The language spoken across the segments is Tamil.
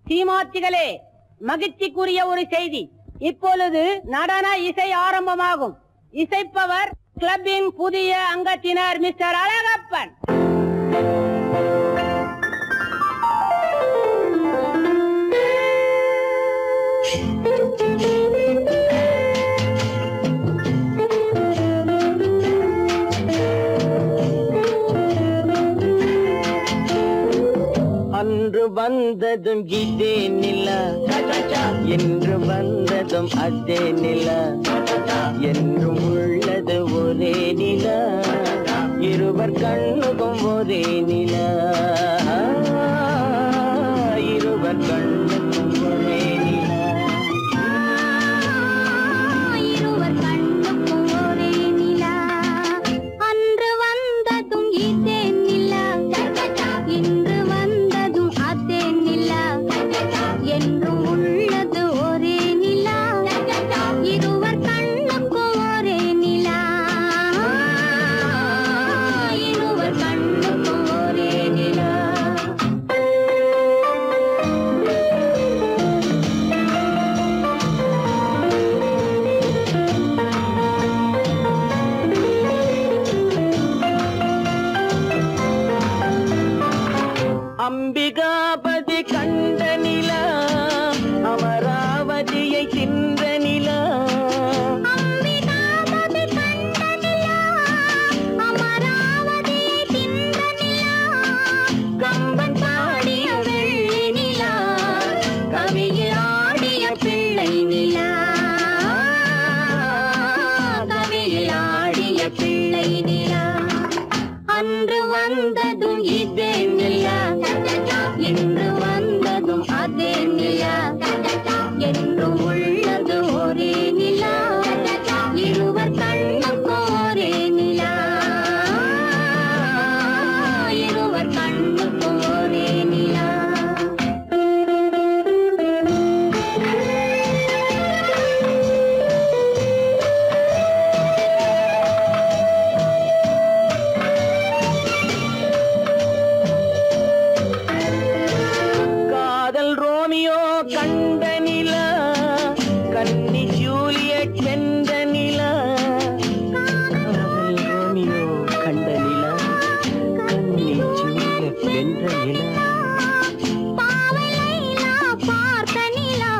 சீமாத்திகளே, மகிழ்ச்சிக்குரிய ஒரு செய்தி. இப்பொழுது நடன இசை ஆரம்பமாகும். இசைப்பவர் கிளப்பின் புதிய அங்கத்தினர் மிஸ்டர் அழகப்பன். அன்று வந்ததும் இதே நிலா, என்று வந்ததும் அதே நிலா, என்றும் உள்ளது ஒரே நிலா, இருவர் கண்ணுக்கும் ஒரே நிலா, இருவர் கண்ணுக்கும் ஒரே நிலா, இருவர் கண்ணுக்கும் ஒரே நிலா. அன்று வந்ததும் இதே நிலா, இன்று வந்ததும் அதே நிலா, என்றும் உள்ளது ஒரே நிலா, இருவர் கண்ணுக்கும் ஒரே நிலா, இருவர் கண்ணுக்கும் ஒரே நிலா. அம்பிகாபதி கண்ட நிலா, அமராவதியை தின்ற நிலா, அம்பிகாபதி கண்ட நிலா, அமராவதியை தின்ற நிலா, கம்பன் பாடிய வெள்ளி நிலா, கவியில் ஆடிய பிள்ளை நிலா, கவியில் ஆடிய பிள்ளை நிலா. அன்று வந்ததும் இதே நிலா, இன்று வந்ததும் அதே நிலா, என்றும் உள்ளது ஒரே நிலா, இருவர் கண்ணுக்கும் ஒரே நிலா, இருவர் கண்ணுக்கும் ஒரே நிலா. கண்ட நிலா, கன்னி ஜூலியட் வென்ற நிலா, காதல் ரோமியோ கண்ட நிலா, கன்னி ஜூலியட் வென்ற நிலா, பாவை லைலா பார்த்த நிலா,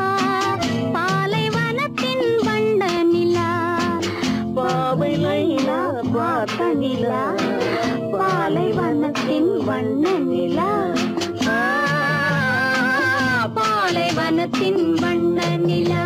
பாலைவனத்தின் வண்ட நிலா, பாவை லைலா பார்த்த நிலா, பாலைவனத்தின் வண்ண நிலா, பாலைவனத்தின் வண்ண நிலா.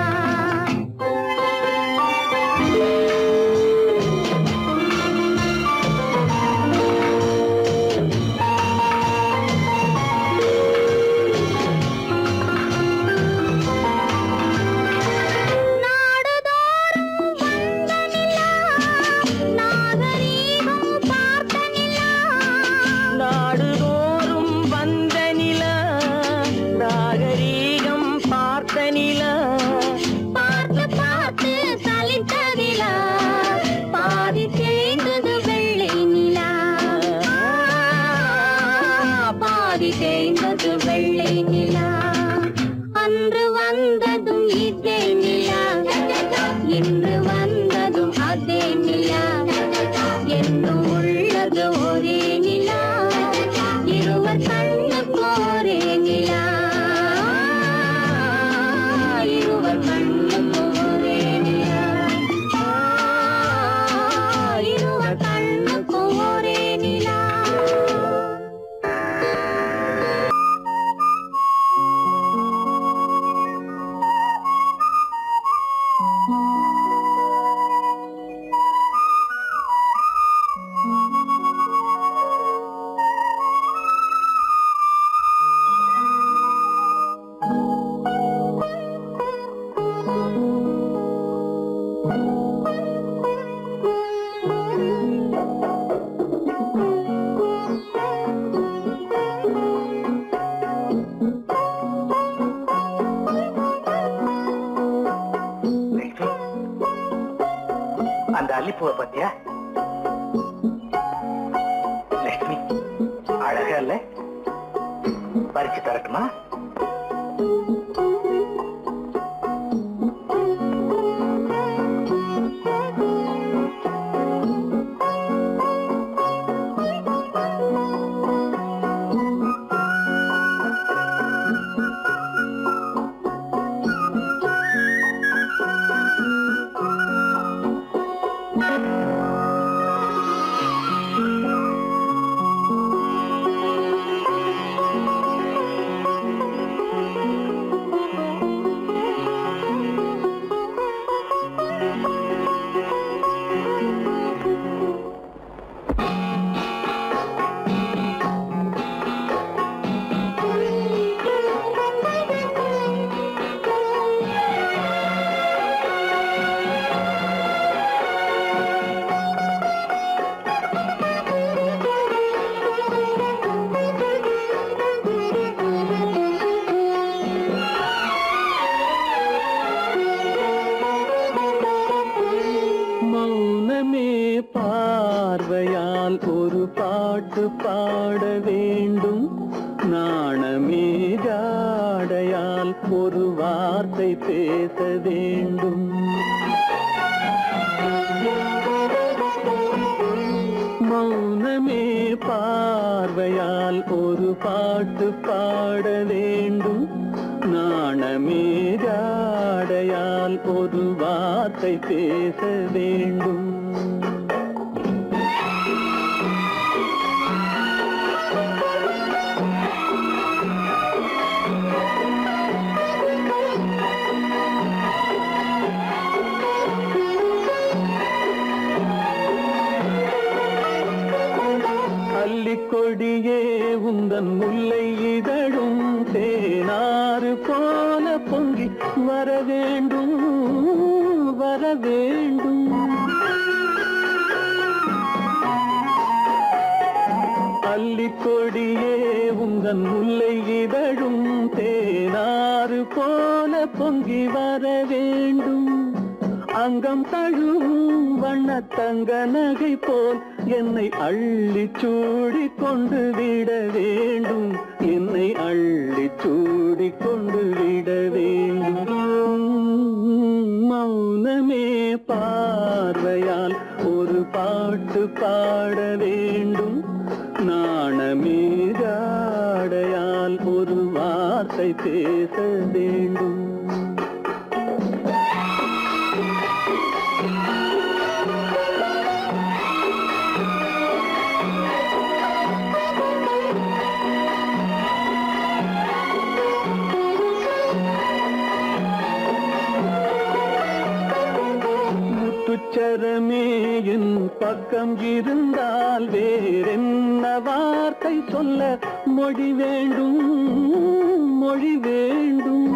வெள்ளை நிலா. அன்று வந்ததும் இதே நிலா, இன்று வந்ததும் அதே நிலா, என்றும் உள்ளது ஒரே நிலா, இருவர் கண்ணுக்கும் ஒரே நிலா, இருவர் கண்ணுக்கும் ஒரே நிலா, இருவர் கண்ணுக்கும் ஒரே நிலா. அந்த அல்லிப்பூவை பத்தியா? லட்சுமி அழகா இல்ல? பறிச்சு தரட்டுமா? வார்த்தை பேச வேண்டும். மௌனமே பார்வையால் ஒரு பாட்டு பாட வேண்டும். நாணமே ஜாடையால் ஒரு வார்த்தை பேச வேண்டும். கொடியே உந்தன் முல்லை இதழும் தேனாறு போல பொங்கி வர வேண்டும் வர வேண்டும். அல்லிக்கொடியே உந்தன் முல்லை இதழும் தேனாறு போல பொங்கி வர வேண்டும். அங்கம் தழுவும் வண்ணத்தங்க நகை போல் என்னை அள்ளி சூடி கொண்டு விட வேண்டும். என்னை அள்ளி சூடி கொண்டு விட வேண்டும். மௌனமே பார்வையால் ஒரு பாட்டு பாட வேண்டும். நாணமே ஜாடையால் ஒரு வார்த்தை பேச வேண்டும். முத்துச்சரமே என் பக்கம் இருந்தால் வேறென்ன வார்த்தை சொல்ல மொழி வேண்டும் மொழி வேண்டும்.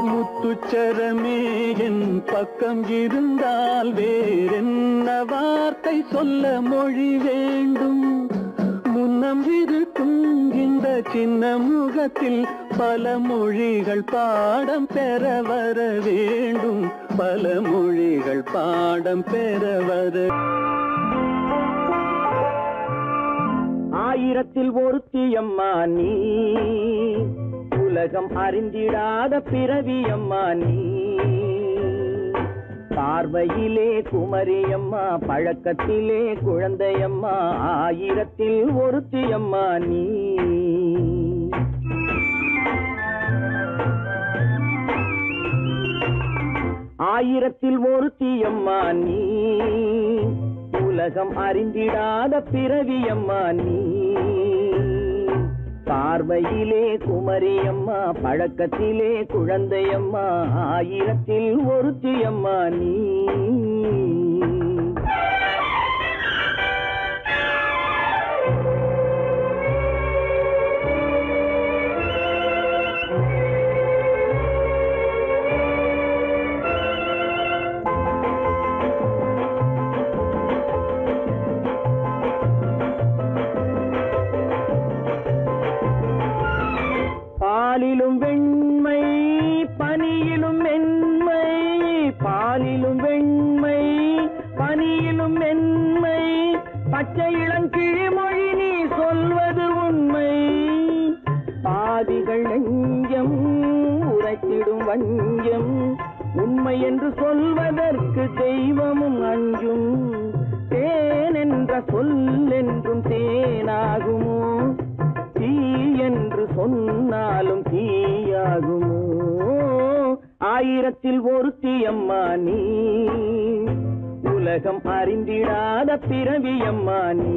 முத்துச்சரமே என் பக்கம் இருந்தால் வேறென்ன வார்த்தை சொல்ல மொழி வேண்டும். முன்னம் இருக்கும் இந்த சின்ன முகத்தில் பல மொழிகள் பாடம் பெற வர வேண்டும். பல மொழிகள் பாடம் பெற வர. ஆயிரத்தில் ஒருத்தி அம்மா நீ, உலகம் அறிந்திடாத பிறவி அம்மா நீ. பார்வையிலே குமரியம்மா, பழக்கத்திலே குழந்தையம்மா, ஆயிரத்தில் ஒருத்தி அம்மா நீ. ஆயிரத்தில் ஒருத்தி அம்மா நீ, உலகம் அறிந்திடாத பிறவி அம்மா நீ. பார்வையிலே குமரியம்மா, பழக்கத்திலே குழந்தையம்மா, ஆயிரத்தில் ஒருத்தி அம்மா நீ. பாலிலும் வெண்மை பனியிலும் மென்மை, பாலிலும் வெண்மை பனியிலும் மென்மை, பச்சை இளங்கிழிமொழி நீ சொல்வது உண்மை. பாதிகள் நெஞ்சம் உரைத்திடும் வஞ்சம், உண்மை என்று சொல்வதற்கு தெய்வமும் அஞ்சும். தேன் என்ற சொல் என்றும் தேனாகுமோ, தீ என்று சொன்னாலும் தீயாகுமோ. ஆயிரத்தில் ஒருத்தி அம்மா நீ, உலகம் அறிந்திடாத பிறவி அம்மா நீ.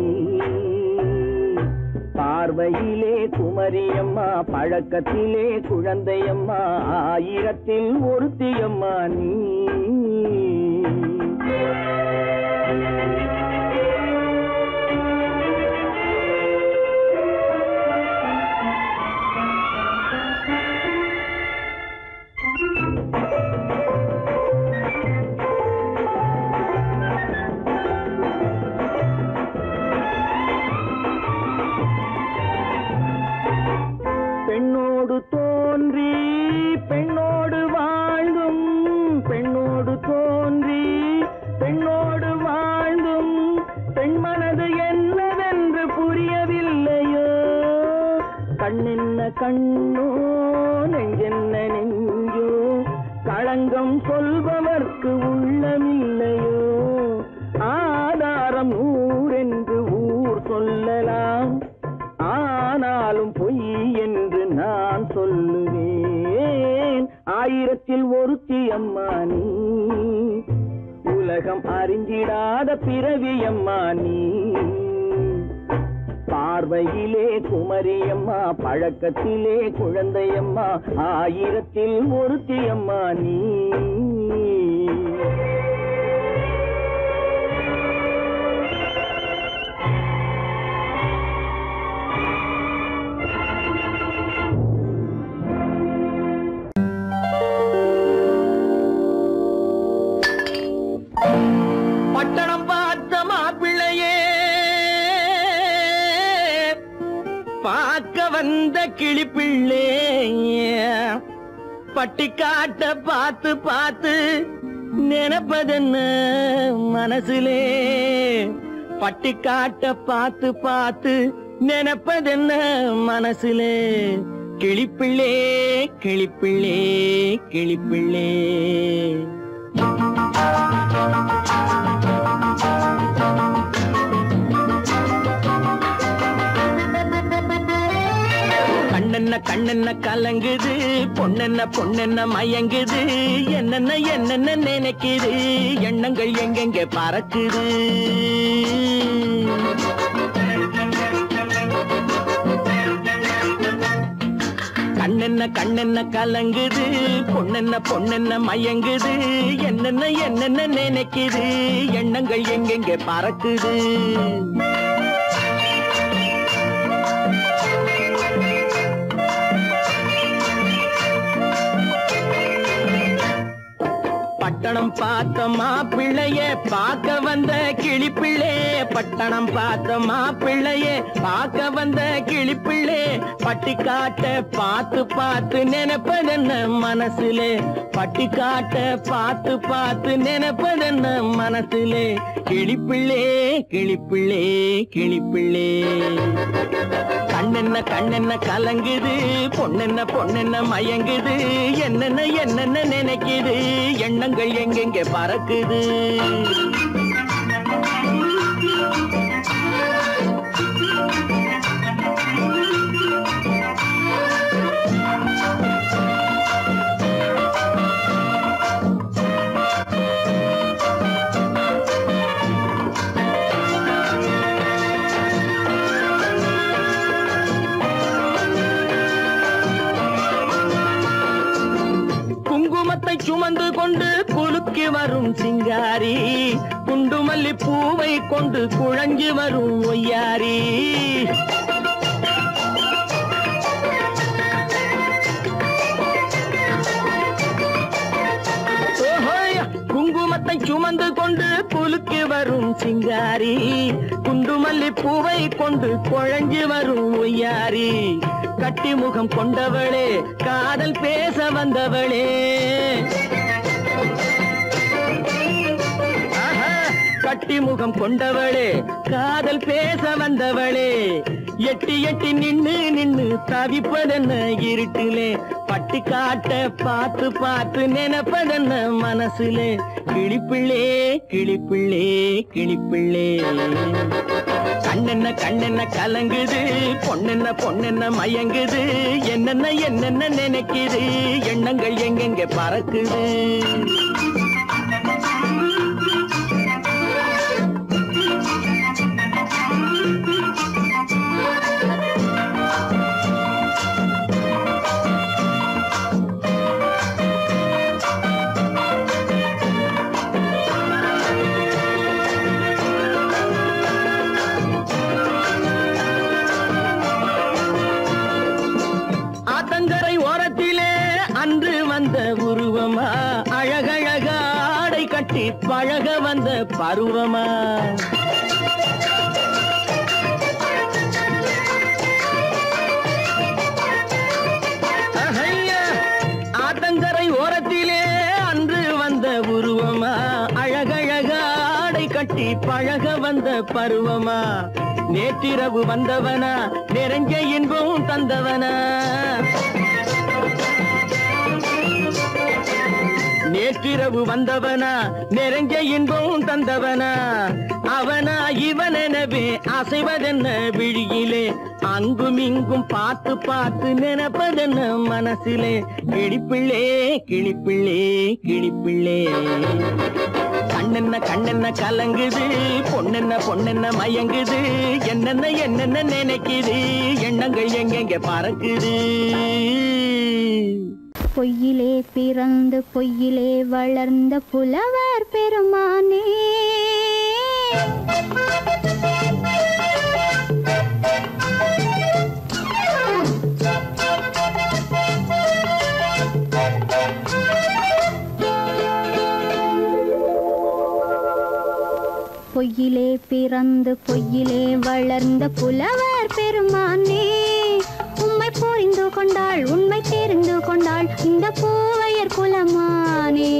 பார்வையிலே குமரியம்மா, பழக்கத்திலே குழந்தையம்மா, ஆயிரத்தில் ஒருத்தி அம்மா நீ. பெண்ணோடு தோன்றி பெண்ணோடு வாழ்ந்தும், பெண்ணோடு தோன்றி பெண்ணோடு வாழ்ந்தும், பெண்மனது என்னவென்று புரியவில்லையோ. கண்ணென்ன கண்ணோ நெஞ்சென்ன நெஞ்சோ களங்கம் சொல்பவர்க்கு உள்ளமில்லையோ ஆதாரம் ஊரென்று ஊர் சொல்லலாம் ஆனாலும் பொய் என்று நான் சொல்லுவேன் ஆயிரத்தில் ஒருத்தி அம்மா நீ உலகம் அறிந்திடாத பிறவி அம்மா நீ பார்வையிலே குமரியம்மா பழக்கத்திலே குழந்தையம்மா ஆயிரத்தில் ஒருத்தி அம்மா நீ பட்டணம் பார்த்த மாப்பிள்ளையே பார்க்க வந்த கிளிப்பிள்ளே பட்டிக்காட்ட பார்த்து பார்த்து நினைப்பதென்ன மனசுலே பட்டிக்காட்ட பார்த்து பார்த்து நினைப்பதென்ன மனசுலே கிளிப்பிள்ளே கிளிப்பிள்ளே கிளிப்பிள்ளே கண்ணென்ன கண்ணென்ன கலங்குது பொண்ணென்ன பொண்ணென்ன மயங்குது என்னென்ன என்னென்ன நினைக்குது எண்ணங்கள் எங்கெங்க பறக்குது கண்ணென்ன கண்ணென்ன கலங்குது பொண்ணென்ன பொண்ணென்ன மயங்குது என்னென்ன என்னென்ன நினைக்குது எண்ணங்கள் எங்கெங்க பறக்குது பட்டணம் பார்த்த மாப்பிள்ளைய பார்க்க வந்த கிளிப்பிள்ளே பட்டணம் பார்த்த மாப்பிள்ளைய பார்க்க வந்த கிளிப்பிள்ளே பட்டிக்காட்ட பார்த்து பார்த்து நினைப்பதென்ன மனசுலே பட்டிக்காட்ட பார்த்து பார்த்து நினைப்பதென்ன மனசுலே கிளிப்பிள்ளே கிளிப்பிள்ளே கிளிப்பிள்ளே கண்ணென்ன கண்ணென்ன கலங்குது பொண்ணென்ன பொண்ணென்ன மயங்குது என்னென்ன என்னென்ன நினைக்குது எண்ணங்கள் எங்கெங்க பறக்குது சுமந்து கொண்டு குலுக்கி வரும் சிங்காரி குண்டுமல்லி பூவை கொண்டு குழஞ்சி வரும் ஒய்யாரி குங்குமத்தை சுமந்து கொண்டு குலுக்கி வரும் சிங்காரி குண்டுமல்லி பூவை கொண்டு குழஞ்சி வரும் ஒய்யாரி கட்டி முகம் கொண்டவளே காதல் பேச வந்தவளே கட்டி முகம் கொண்டவளே காதல் பேச வந்தவளே எட்டி எட்டி நின்னு நின்னு தவிப்பதென்ன இருட்டிலே பட்டி காட்ட பார்த்து பார்த்து நினைப்பதென்ன மனசுலே கிளிப்பிள்ளே கிளிப்பிள்ளே கிளிப்பிள்ளே கண்ணென்ன கண்ணென்ன கலங்குது பொண்ணென்ன பொண்ணென்ன மயங்குது என்னென்ன என்னென்ன நினைக்குது எண்ணங்கள் எங்கெங்க பறக்குது உருவமா அழகழக ஆடை கட்டி பழக வந்த பருவமா ஆத்தங்கரை ஓரத்திலே அன்று வந்த உருவமா அழகழக ஆடை கட்டி பழக வந்த பருவமா நேற்றிரவு வந்தவனா நிறைஞ்ச இன்பம் தந்தவனா நேற்றிரவு வந்தவனா நிறைஞ்ச இன்பம் தந்தவனா அவனா இவனெனவே அசைவதென்ன விழியிலே அங்கும் இங்கும் பார்த்து பார்த்து நினைப்பதென்ன மனசிலே கிளிப்பிள்ளே கிளிப்பிள்ளே கிளிப்பிள்ளே கண்ணென்ன கண்ணென்ன கலங்குது பொண்ணென்ன பொண்ணென்ன மயங்குது என்னென்ன என்னென்ன நினைக்குது எண்ணங்கள் எங்கெங்க பறக்குது பொய்யிலே பிறந்து பொய்யிலே வளர்ந்த புலவர் பெருமானே பொய்யிலே பிறந்து பொய்யிலே வளர்ந்த புலவர் பெருமானே உம்மை புரிந்து கொண்டாள் உண்மை தெரிந்து கொண்டாள் இந்த பூவையர் குலமானே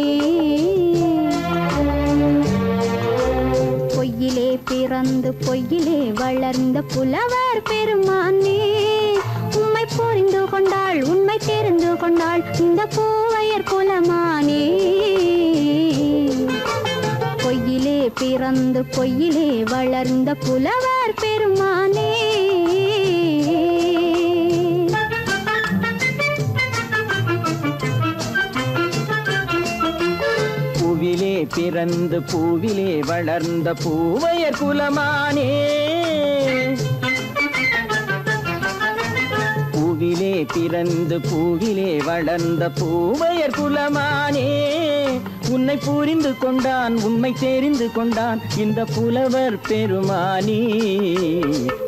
பொய்யிலே பிறந்து பொய்யிலே வளர்ந்த புலவர் பெருமானே உம்மை புரிந்து கொண்டாள் உண்மை தெரிந்து கொண்டாள் இந்த பூவையர் குலமானே பொய்யிலே பிறந்து பொய்யிலே வளர்ந்த புலவர் பெருமானே பூவிலே பிறந்து பூவிலே வளர்ந்த பூவையர் குலமானே பூவிலே பிறந்து பூவிலே வளர்ந்த பூவையர் குலமானே உன்னை புரிந்து கொண்டான் உண்மை தெரிந்து கொண்டான் இந்த புலவர் பெருமானே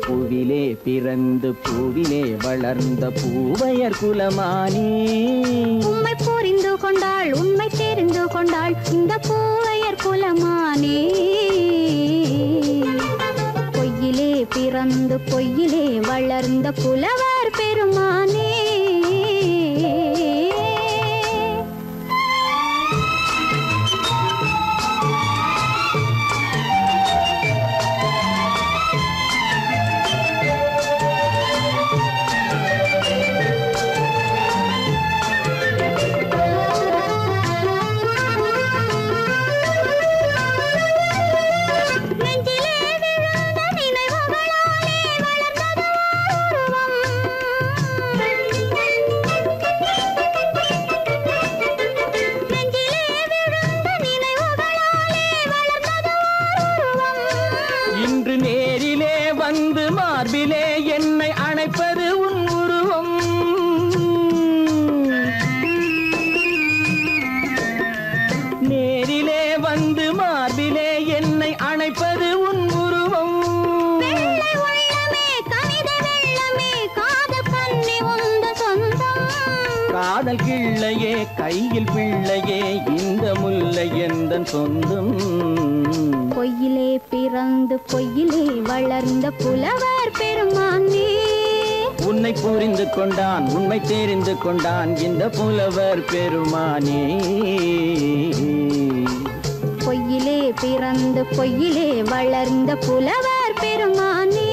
பூவிலே பிறந்து பூவிலே வளர்ந்த பூவையர் குலமானே உம்மை புரிந்து கொண்டாள் உண்மை தெரிந்து கொண்டாள் இந்த பூவையர் குலமானே பொய்யிலே பிறந்து பொய்யிலே வளர்ந்த புலவர் பெருமானே மார்பிலே என்னை அணைப்பது உன் உருவம் நேரிலே வந்து மார்பிலே என்னை அணைப்பது உன் உருவம் காதல் கிள்ளையே கையில் பிள்ளையே இந்த முல்லை எந்தன் சொந்தம் பொய்யிலே பிறந்து பொய்யிலே வளர்ந்த புலவர் பெருமானே உன்னை புரிந்து கொண்டான் உண்மை தெரிந்து கொண்டான் இந்த புலவர் பெருமானே பொய்யிலே பிறந்து பொய்யிலே வளர்ந்த புலவர் பெருமானே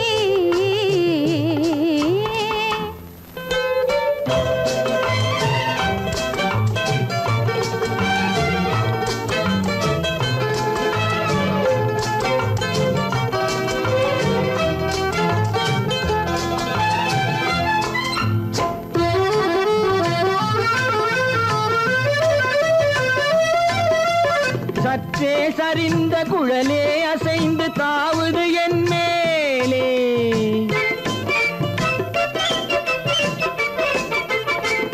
சற்றே சரிந்த குழலே அசைந்து தாவுது என் மேலே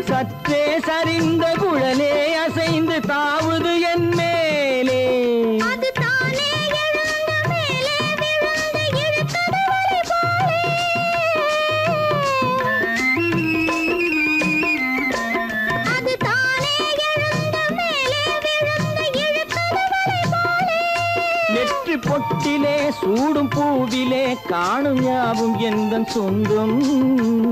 சற்றே சரிந்த குழலே அசைந்து தாவுது என் மேலே நெற்றி பொட்டிலே சூடும் பூவிலே காணும் யாவும் எந்தன் சொந்தம்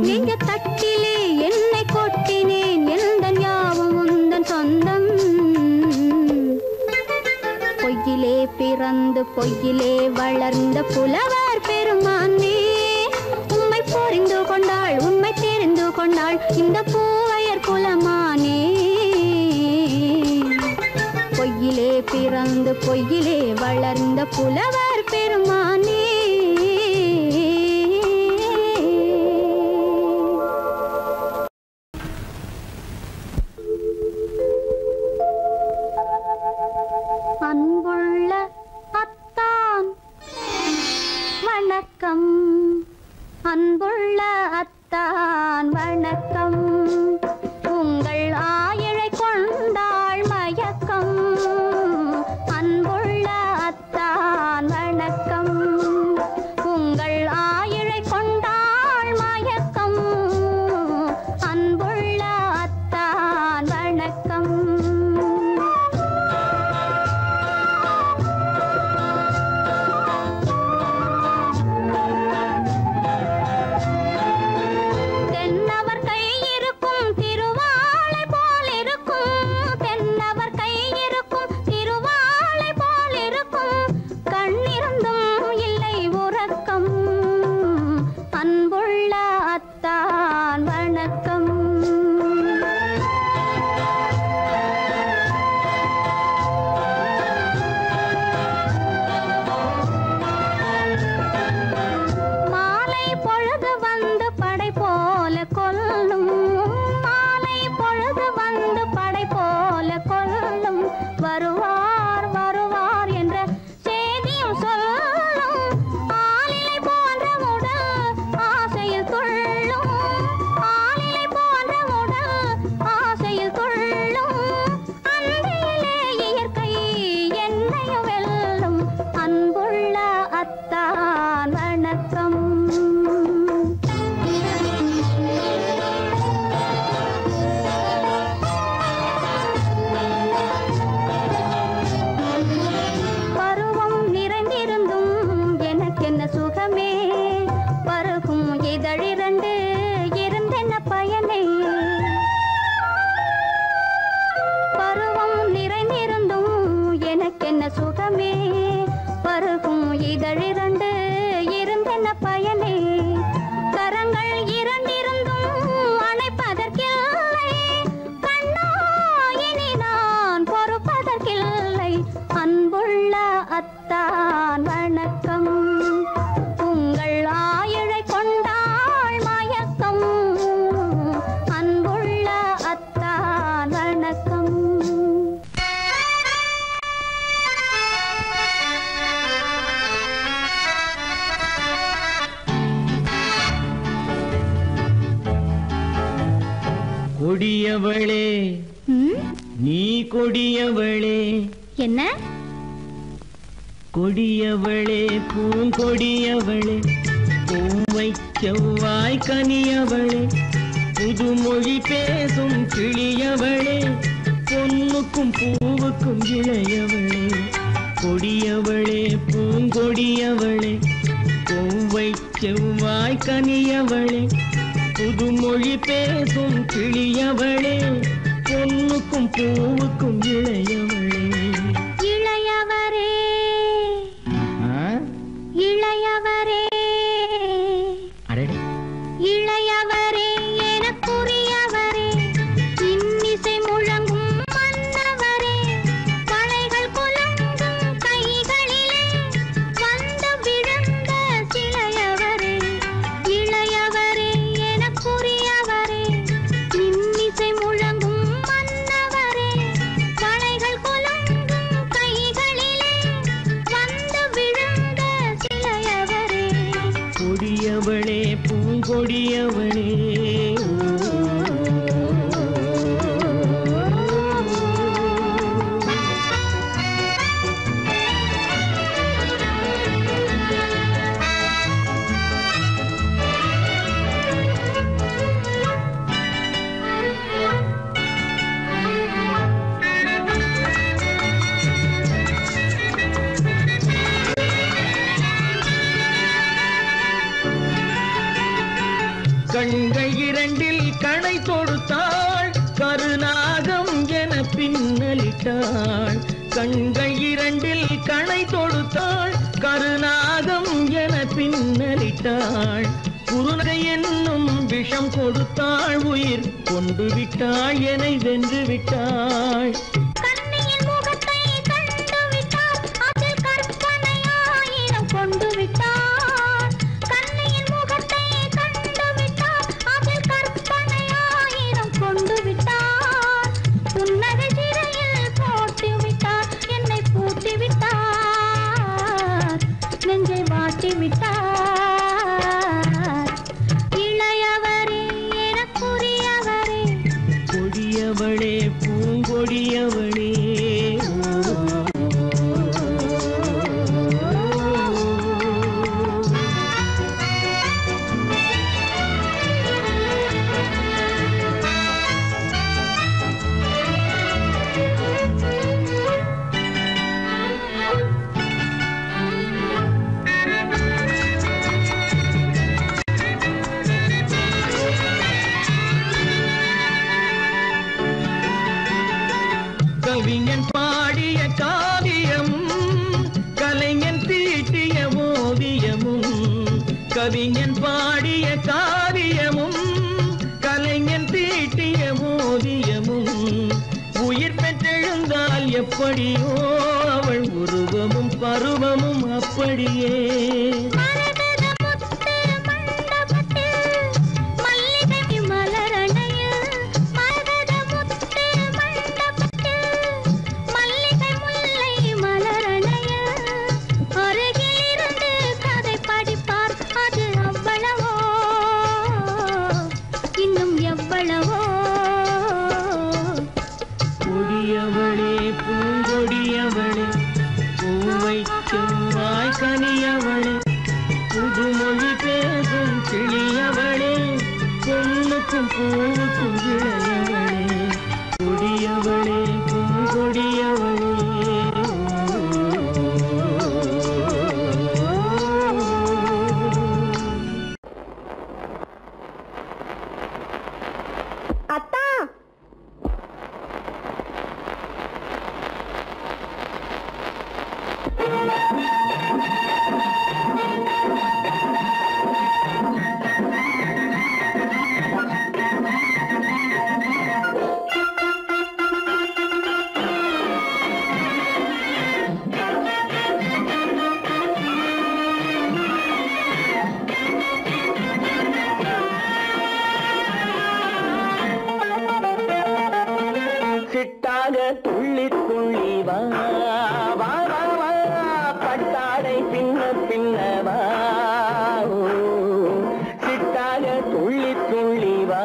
நெஞ்ச தட்டிலே என்னை கொட்டினேன் எந்தன் யாவும் உந்தன் சொந்தம் பொய்யிலே பிறந்து பொய்யிலே வளர்ந்த புலவர் பெருமானே கொண்டாள் இந்த பூவையர் குலமானே. பொய்யிலே பிறந்து பொய்யிலே வளர்ந்த புலவர் பெருமானே. அன்புள்ள அத்தான் வணக்கம், அன்புள்ள அத்தான் வணக்கம். உங்கள் ஆயிழை கொண்டாள் மயக்கம். அன்புள்ள அத்தான் வணக்கம். உங்கள் ஆயிழை கொண்டாள் மயக்கம். அன்புள்ள அத்தான் வணக்கம். கொடியவளே நீ கொடியவளே. என்ன கொடியவளே பூங்கொடியவளே, பூவை செவ்வாய் கனியவளே, புதுமொழி பேசும் கிளியவளே, பொன்னுக்கும் பூவுக்கும் இளையவளே. கொடியவளே பூங்கொடியவளே, பூவை செவ்வாய் கனியவளே, புதுமொழி பேசும் கிளியவளே, பொன்னுக்கும் பூவுக்கும் இளையவளே. இளையவரே இளையவரே இளையவரே எனக்குரியவரே, இன்னிசை முழங்கும் மன்னவரே, மலைகள் குலுங்கும் கைகளிலே வந்து விழுந்த சிலையவரே. இளையவரே எனக்குரியவரே, இன்னிசை முழங்கும் மன்னவரே, மலைகள் குலுங்கும் கைகளிலே வந்து விழுந்த சிலையவரே. கொடியவளே பூங்கொடியவளே. கண்கள் இரண்டில் கணை தொடுத்தாள், கருநாகம் என பின்னலிட்டாள். கண்கள் இரண்டில் கணை தொடுத்தாள், கருநாகம் என பின்னலிட்டாள். குறுநகை என்னும் விஷம் பிராணம் கொடுத்தாள் உயிர் கொண்டு விட்டாள் என்னை வென்று விட்டாள் கண்ணியின் முகத்தை கண்டு விட்டார் அதில் கற்பனை ஆயிரம் கொண்டு விட்டார் கண்ணியின் முகத்தை கண்டு விட்டார் அதில் கற்பனை ஆயிரம் கொண்டு விட்டார் புன்னகை சிறையில் போட்டு விட்டார் என்னை பூட்டி விட்டார் நெஞ்சை வாட்டி விட்டார் இளையவரே எனக்குரியவரே கொடியவளே பூங்கொடியவளே கவிஞன் பாடிய காவியமும் கலைஞன் தீட்டிய ஓவியமும் கவிஞன் பாடிய காவியமும் கலைஞன் தீட்டிய ஓவியமும் உயிர் பெற்றெழுந்தால் எப்படியோ அவள் உருவமும் பருவமும் அப்படியே மரகத முத்து மண்டபத்தில் மல்லிகை மலரணையில் மரகத முத்து மண்டபத்தில் மல்லிகை முல்லை மலரணையில் அருகிலிருந்து கதை படிப்பார் அது அவ்வளவோ இன்னும் எவ்வளவோ கொடியவளே பூங்கொடியவளே பூவை செவ்வாய் கனியவளே புதுமொழி பேசும் கிளியவளே பொண்ணுக்கும் பூவுக்கும் இளையவளே கொடியவளே பூங்கொடியவளே அத்தா சிட்டாக துள்ளி துள்ளி வா வா வா வா பட்டாடை பின்ன பின்னவா சிட்டாக துள்ளி துள்ளி வா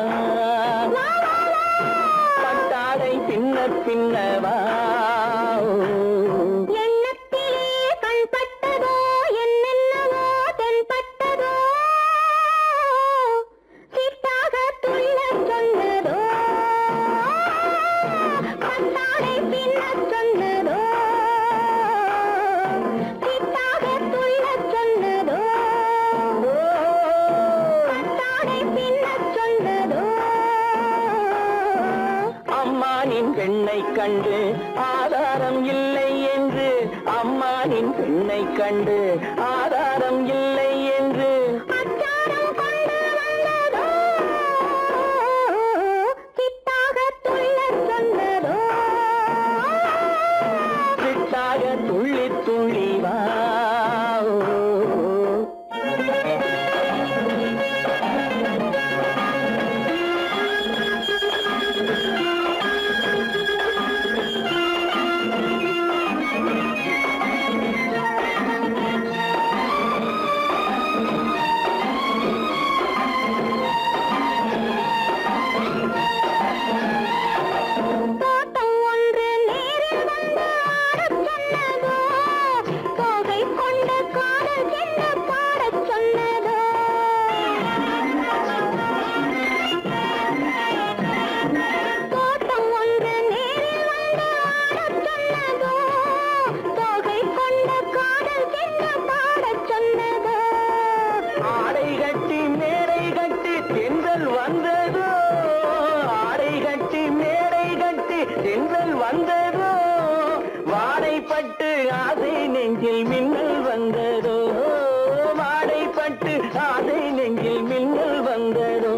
பட்டாடை பின்ன பின்னவா எண்ணத்திலே கண்பட்டதோ என்னென்னவோ தென்பட்டதோ சிட்டாக துள்ளச் சொன்னதோ பட்டாடை பின்னச் சொன்னதோ சிட்டாக துள்ளச் சொன்னதோ பட்டாடை பின்னச் சொன்னதோ அம்மானின் பெண்ணை கண்டு ஆதாரம் இல்லை என்று அம்மானின் பெண்ணை கண்டு ஆதாரம் இல்லை என்று அச்சாரம் கொண்டு வந்ததோ சிட்டாக துள்ளச் சொன்னதோ சிட்டாக துள்ளி துள்ளி வா தோட்டம் ஒன்று நேரில் வந்து ஆடச் சொன்னதோ தோகை கொண்ட காதல் என்ன பாடச் சொன்னதோ தோட்டம் ஒன்று நேரில் வந்து ஆடச் சொன்னதோ தோகை கொண்ட காதல் என்ன பாடச் சொன்னதோ ஆடை கட்டி மேடை கட்டி தென்றல் வந்ததோ ஆடை கட்டி மேடை கட்டி தென்றல் வந்ததோ வாடைப்பட்டு ஆசை நெஞ்சில் மின்னல் வந்ததோ வாடைப்பட்டு ஆசை நெஞ்சில் மின்னல் வந்ததோ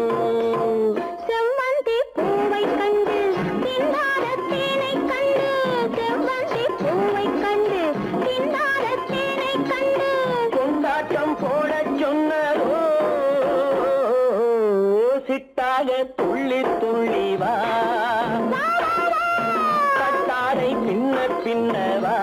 சிட்டாக துள்ளி துள்ளி வா கட்டாரை பின்ன பின்னவா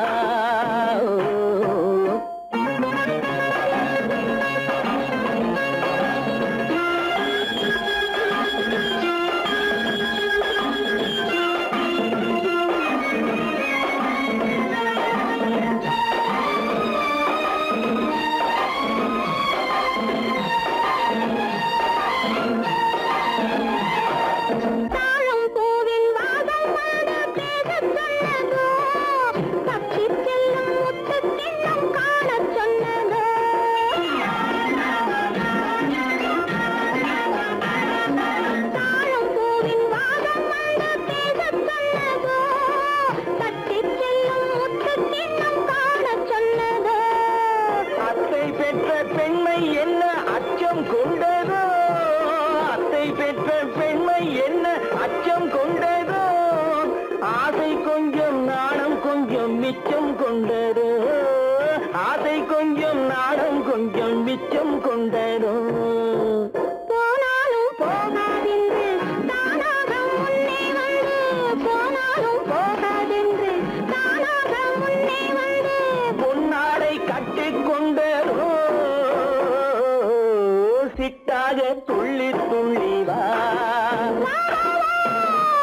மிச்சம் கொண்டரோ ஆசை கொஞ்சம் நாடம் கொஞ்சம் மிச்சம் கொண்டரோ போனாலும் போகாதென்று தானாக முன்னே வந்து போனாலும் போகாதென்று தானாக முன்னே வந்து பொன்னாடை கட்டிக்கொண்டரோ சிட்டாக துள்ளி துள்ளி வா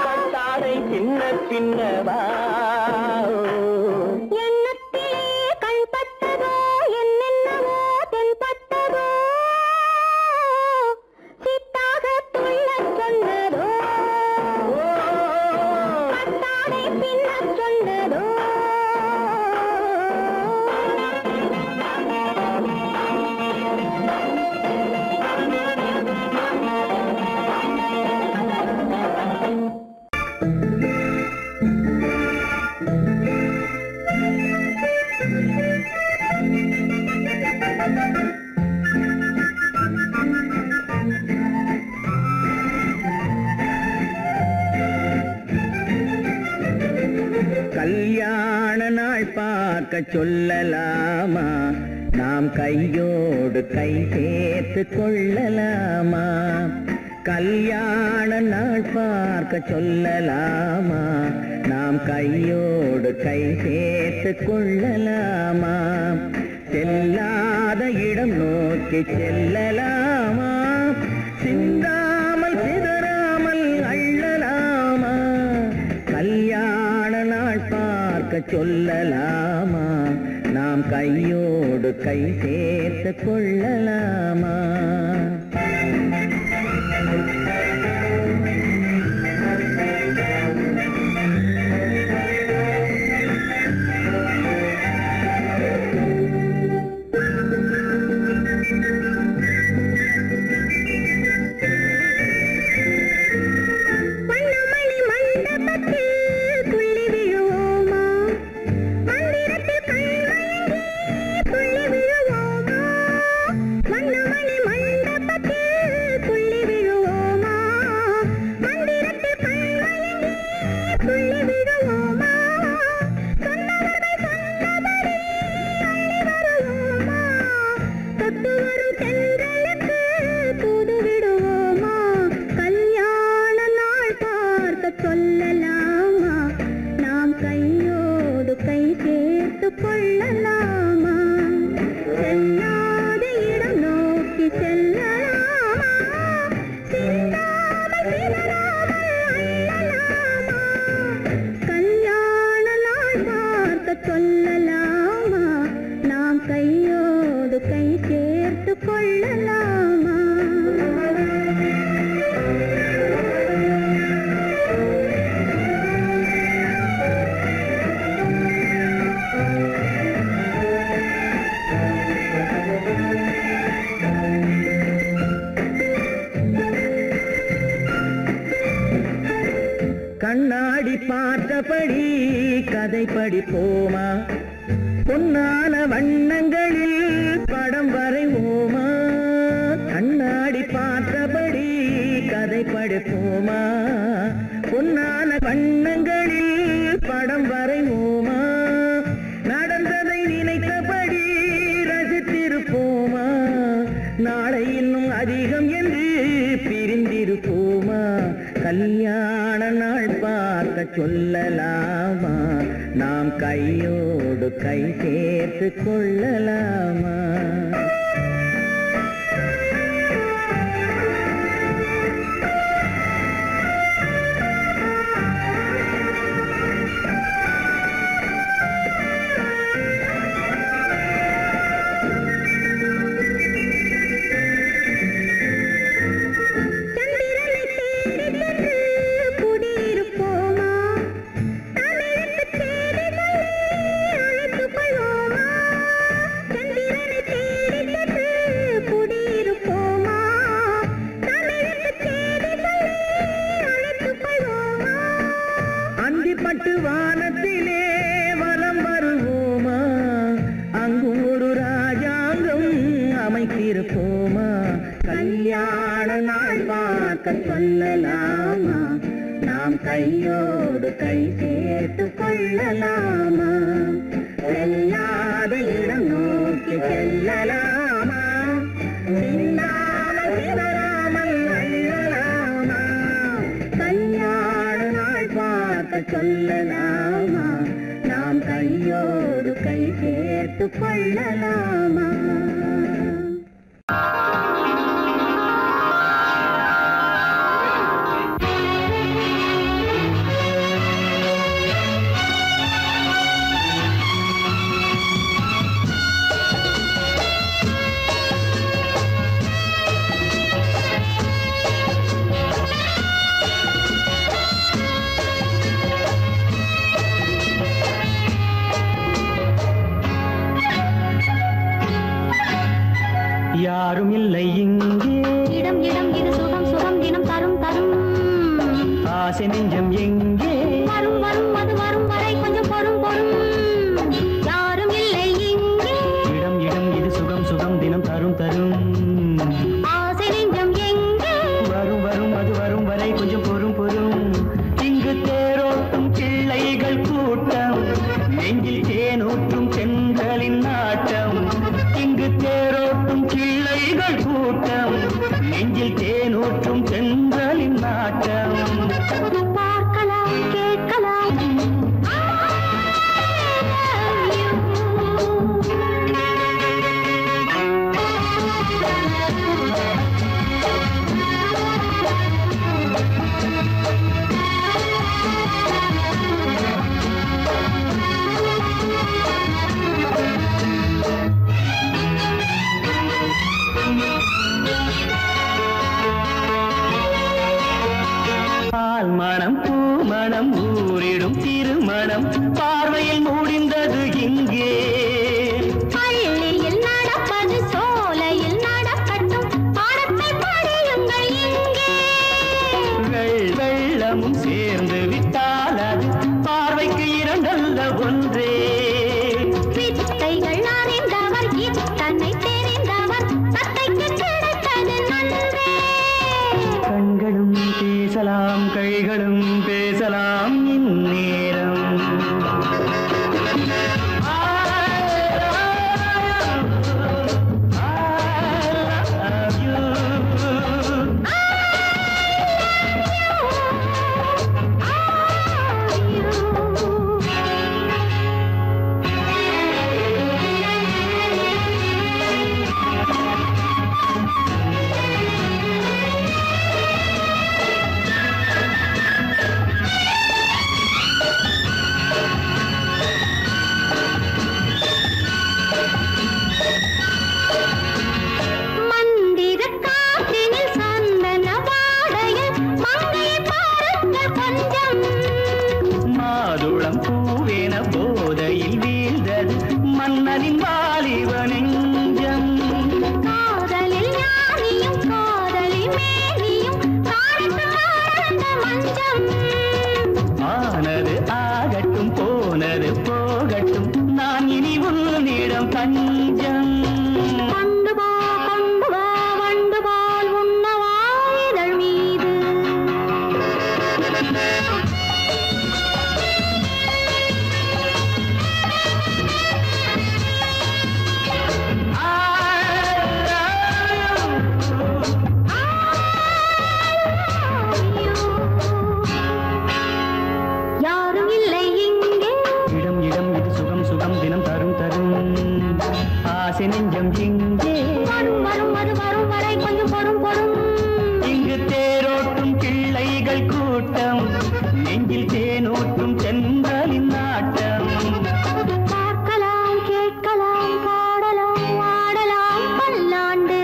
கட்டாடை பின்ன பின்னவா கல்யாண நாள் பார்க்க சொல்லலாமா நாம் கையோடு கை சேர்த்து கொள்ளலாமா கல்யாண நாள் பார்க்க சொல்லலாமா நாம் கையோடு கை சேர்த்து கொள்ளலாமா செல்லாத இடம் நோக்கி செல்லலாமா சிந்தாமல் சிதறாமல் அள்ளலாமா கல்யாண நாள் பார்க்க சொல்லலாமா நாம் கையோடு கை சேர்த்து கொள்ளலாமா கண்ணாடி பார்த்தபடி கதை படிப்போமா பொன்னான வண்ணங்களில் படம் வரைவோமா கண்ணாடி பார்த்தபடி கதை படிப்போமா பொன்னான வண்ணங்களில் படம் வரைவோமா நடந்ததை நினைத்தபடி ரசித்திருப்போமா நாளை இன்னும் அதிகம் என்று பிரிந்திருப்போமா கல்யாண நாள் பார்க்க சொல்லலாமா, நாம் கையோடு கை சேர்த்து கொள்ளலாமா? வானத்திலே வலம் வருவோமா, அங்கு ஒரு ராஜாங்கம் அமைத்திருப்போமா? கல்யாண நாள் பார்க்க சொல்லலாமா, நாம் கையோடு கை சேர்த்து கொள்ளலாமா? செல்லாத இடம் நோக்கி செல்லலாமா, சின்னாமல் சிதறாமல் அள்ளலாமா? கல்யாண நாள் பார்க்க சொல்லலாமா, நாம் கையோடு கை சேர்த்து கொள்ளலாமா? யாரும் இல்லை இங்கே, இடம் இடம் இது சுகம் சுகம் தினம் தரும் தரும். ஆசை நெஞ்சம் எங்கே, வரும் வரும் அது வரும் வரை கொஞ்சம் பொறும் பொறும். யாரும் இல்லை இங்கே, இடம் இடம் இது சுகம் சுகம் தினம் தரும் தரும். ஆசை நெஞ்சம் எங்கே, வரும் வரும் அது வரும் வரை கொஞ்சம் பொறும் பொறும். இங்கு தேரோட்டும் பிள்ளைகள் கூட்டம், நெஞ்சில் தேனூற்றும் பெண்களின் நாட்டம். இங்கு தேரோட்டும் பிள்ளைகள் கூட்டம், நெஞ்சில் தேனூற்றும் பெண்களின் நாட்டம். பார்க்கலாம் கேட்கலாம். பால் மணம் பூ மணம் ஊரிடும் திருமணம் பார்வையில் முடிந்தது இங்கே. பள்ளியில் நடப்பது சோலையில் நடக்கட்டும், பாடத்தை படியுங்கள் இங்கே. வெள்ளமும் சேர்ந்து விட்டால் அது பார்வைக்கு இரண்டல்ல ஒன்றே. வித்தைகள் அறிந்தவர் இத்தனை தெரிந்தவர், தத்தைக்கு கிடைத்தது நன்றே. கண்களும் பேசலாம் கைகளும் பேசலாம் இந்நேரம். மாதுளம் பூவேன போதையில் வீழ்ந்தது மன்னனின் வாலிப நெஞ்சம். காதலில் ஞானியும் காதலில் மேனியும் காணத்து மஞ்சம். ஆனது ஆகட்டும் போனது போகட்டும், நான் இனி உன்னிடம் தஞ்சம். கொண்டு வா வண்டு போல் உண்ணவா இதழ் மீது. கிளிகள் கூட்டம் நெஞ்சில் தேனூட்டும் சென்றலின் நாட்டம் பார்க்கலாம் கேட்கலாம் பாடலாம் ஆடலாம் பல்லாண்டு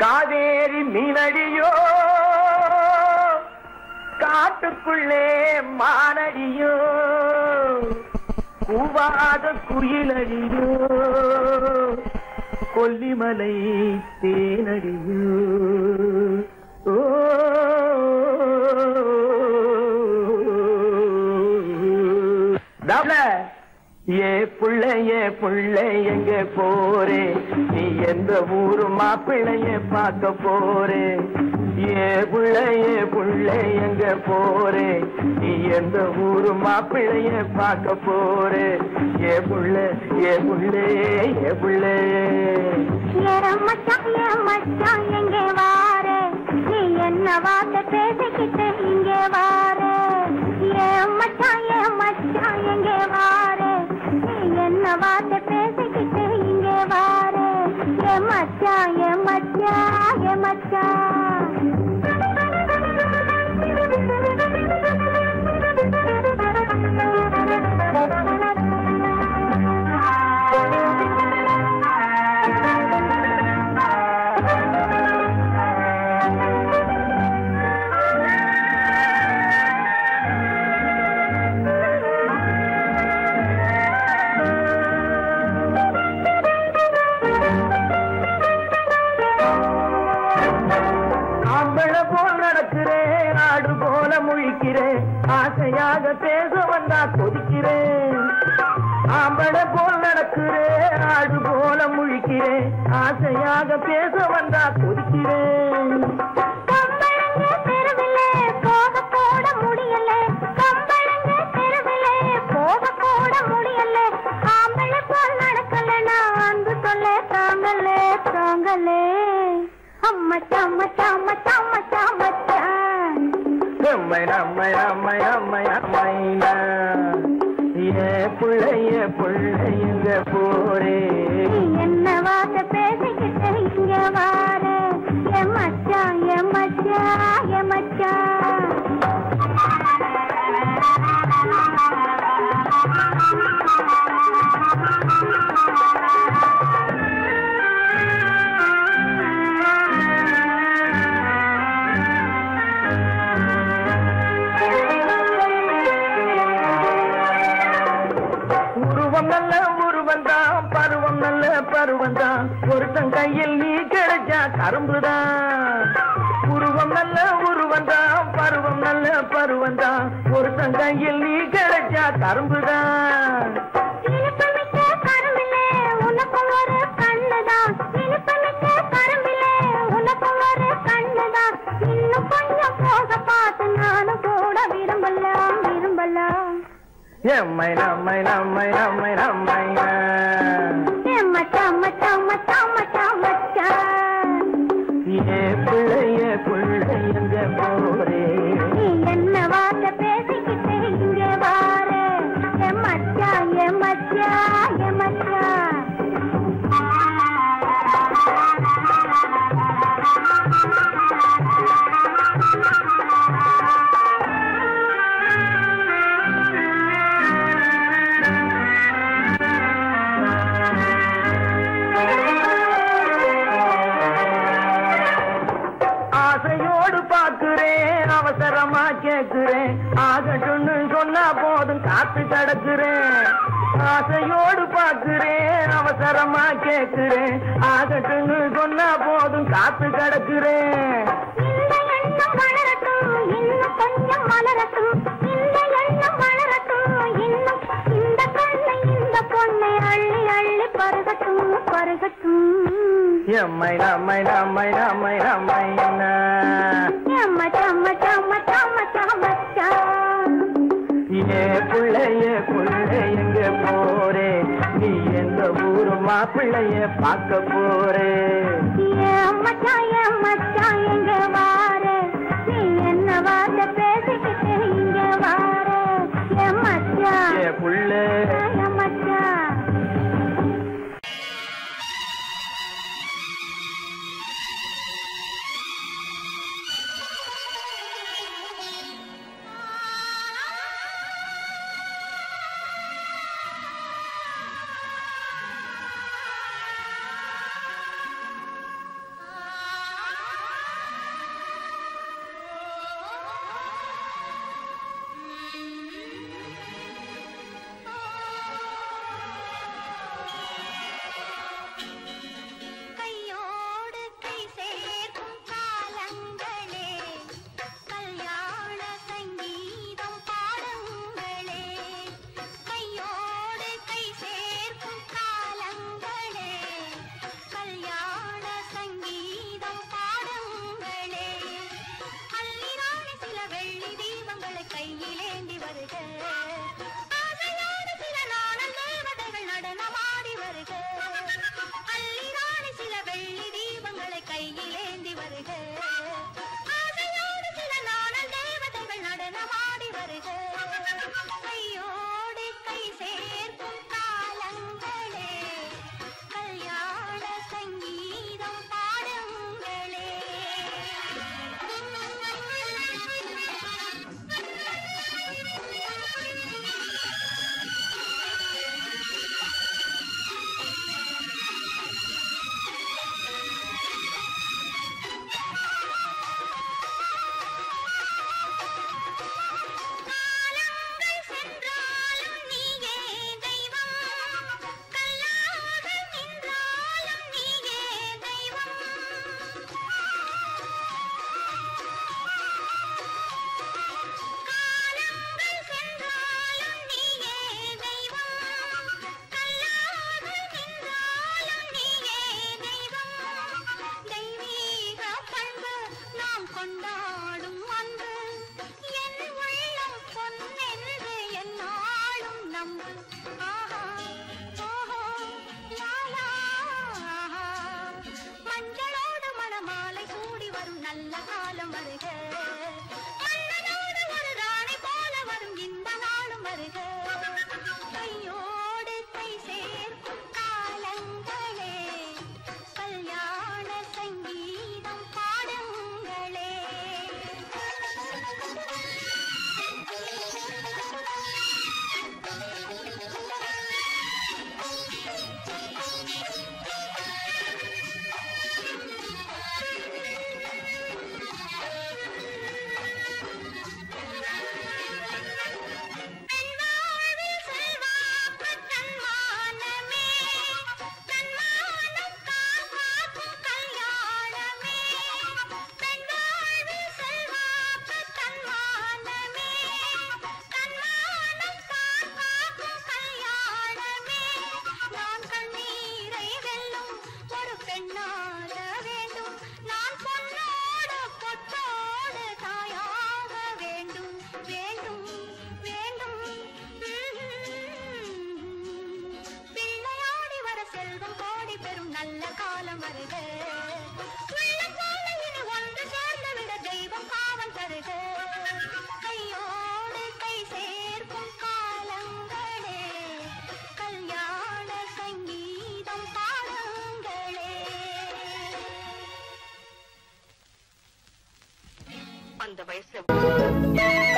காவேரி மீனடியோ காட்டுக்குள்ளே மானடியோ கூவாத குயிலடியோ கொல்லிமலை தேனடியோ ஏ புள்ளை எங்க போரே நீ எந்த ஊரு மாப்பிள்ளைய பார்க்க போரே ஏ புள்ளை எங்க போரே நீ எந்த ஊரு மாப்பிள்ளைய பார்க்க போரே ஏ புள்ளை மச்சான் எங்கே வாரே நீ என்ன வார்த்தை பேசிக்கிட்டு இங்கே வாரே மச்சான் எங்கே வாரே நீ என்ன வார்த்தை பேசிக்கிட்டு இங்கே வாரே மச்சான் ஆசையாக பேச வந்தா கொதிக்கிறேன் ஆம்பளை போல் நடக்கிறேன் ஆடு போல முழிக்கிறேன் ஆசையாக பேச வந்தா கொதிக்கிறேன் போக போட முடியல ஆம்பளை போல் நடக்கல நான் அன்பு சொல்ல தாங்கலே அம்மச்சான் புள்ளைய போரே என்ன வார்த்தை பேசிக்கிட்டு இங்க வாரே மச்சான் பருவந்தான் ஒருத்தன் கையில் நீ கிடைச்சா கரும்புதான் உருவம் நல்ல உருவந்தான் பருவம் நல்ல பருவந்தான் ஒருத்தன் கையில் நீ கிடைச்சா கரும்புதான் புள்ளைய போரே என்ன வார்த்தை பேசிக்கிட்டு இங்க வாரே மச்சான் அவசரமா கேட்கிறேன் ஆகட்டும்னு சொன்னா போதும் காத்து கிடக்குறேன் ஆசையோடு பார்க்கிறேன் அவசரமா கேட்கிறேன் ஆகட்டும்னு சொன்னா போதும் காத்து கிடக்குறேன் கொஞ்சம் மலரட்டும் இந்த எண்ணம் வளரட்டும் இன்னும் இந்த கண்ணை இந்த பொண்ணை அள்ளி அள்ளி பருகட்டும் எம்மை நம்மை ஏ புள்ளைய எங்க போரே நீ எந்த ஊரு மாப்பிள்ளைய பார்க்க போறே மச்சான் எங்க வார நீ என்ன வார்த்தை பேசிக்கிட்டு இங்க வார என் மச்சான் புள்ள என் மச்சான் அந்த வயசுல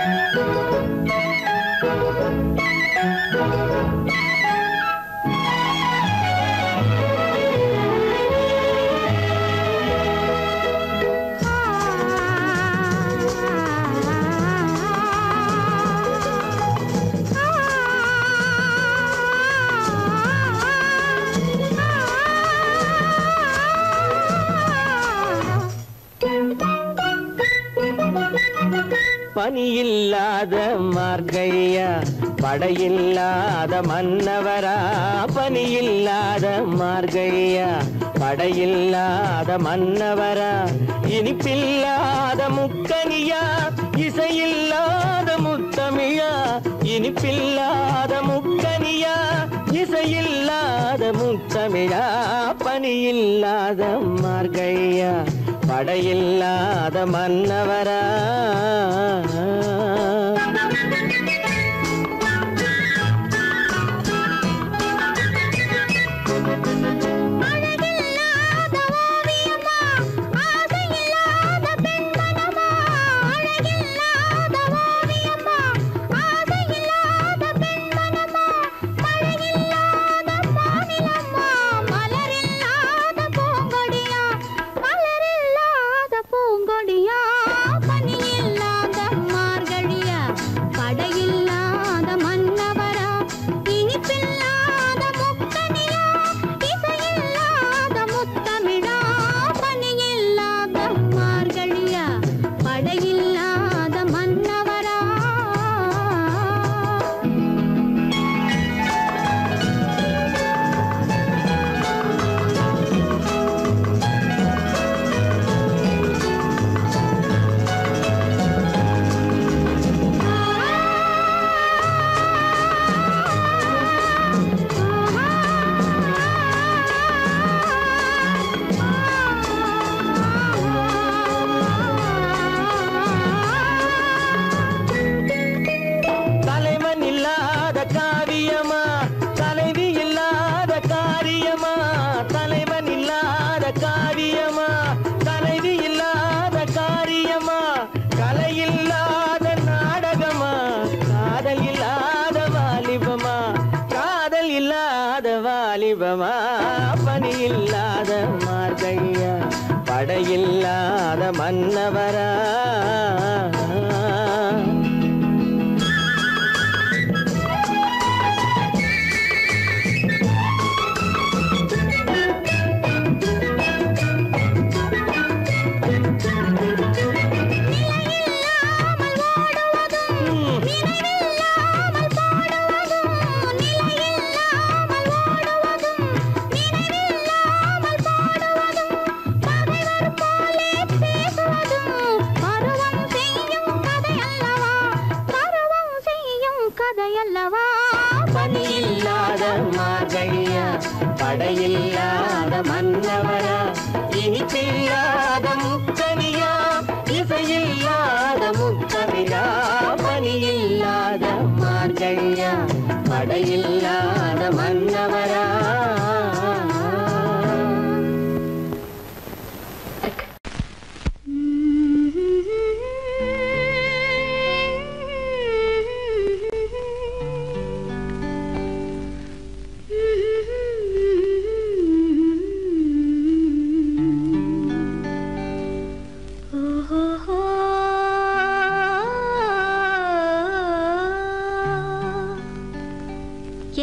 பனியில்லாத மார்கழியா படையில்லாத மன்னவரா பனியில்லாத மார்கழியா படையில்லாத மன்னவரா இனிப்பில்லாத முக்கனியா இசையில்லாத முத்தமிழா இனிப்பில்லாத முக்கனியா இசையில்லாத முத்தமிழா பனியில்லாத மார்கழியா படையில்லாத மன்னவரா பனியில்லாத மார்கழியா படையில்லாத மன்னவரா பனியில்லாத மார்கழியா படையில்லாத மன்னவரா இனிப்பில்லாத முக்கனியா இசையில்லாத முத்தமிழா பனியில்லாத மார்கழியா படையில்லாத மன்னவரா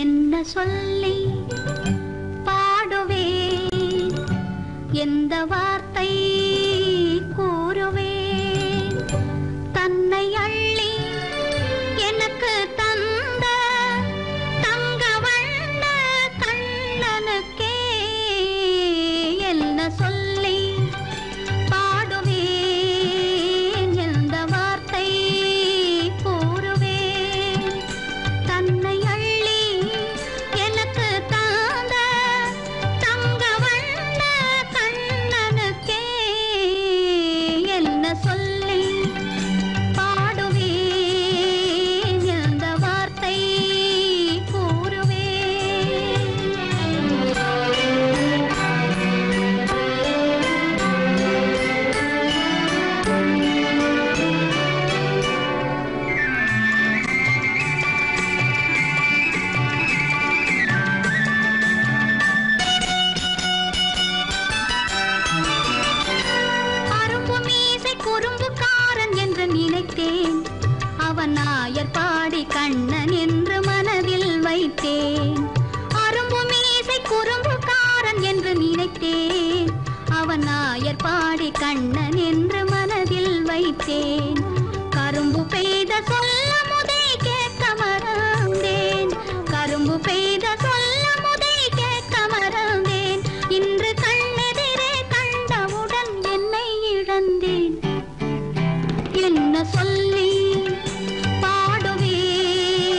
என்ன சொல்லி பாடுவேன், எந்த வார்த்தை கூறுவேன், தன்னை அள்ளி எனக்கு தந்த தங்க வண்ண கண்ணனுக்கே என்ன சொல்லி பாடுவேன், எந்த வார்த்தை கூறுவேன், தன்னை பாடி கண்ணன் என்று மனதில் வைத்தேன், அரும்பு மீசை குறும்புக்காரன் என்று நினைத்தேன், அவன் நாயர் பாடி கண்ணன் என்று மனதில் வைத்தேன், கரும்பு பெய்த சொல்ல முதை கேட்க மறந்தேன், கரும்பு பெய்த சொல்ல முதை கேட்க மறந்தேன், இன்று கண்ணெதிரே கண்டவுடன் என்னை இழந்தேன், என்ன சொல்லி பாடுவேன்,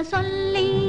சொல்லி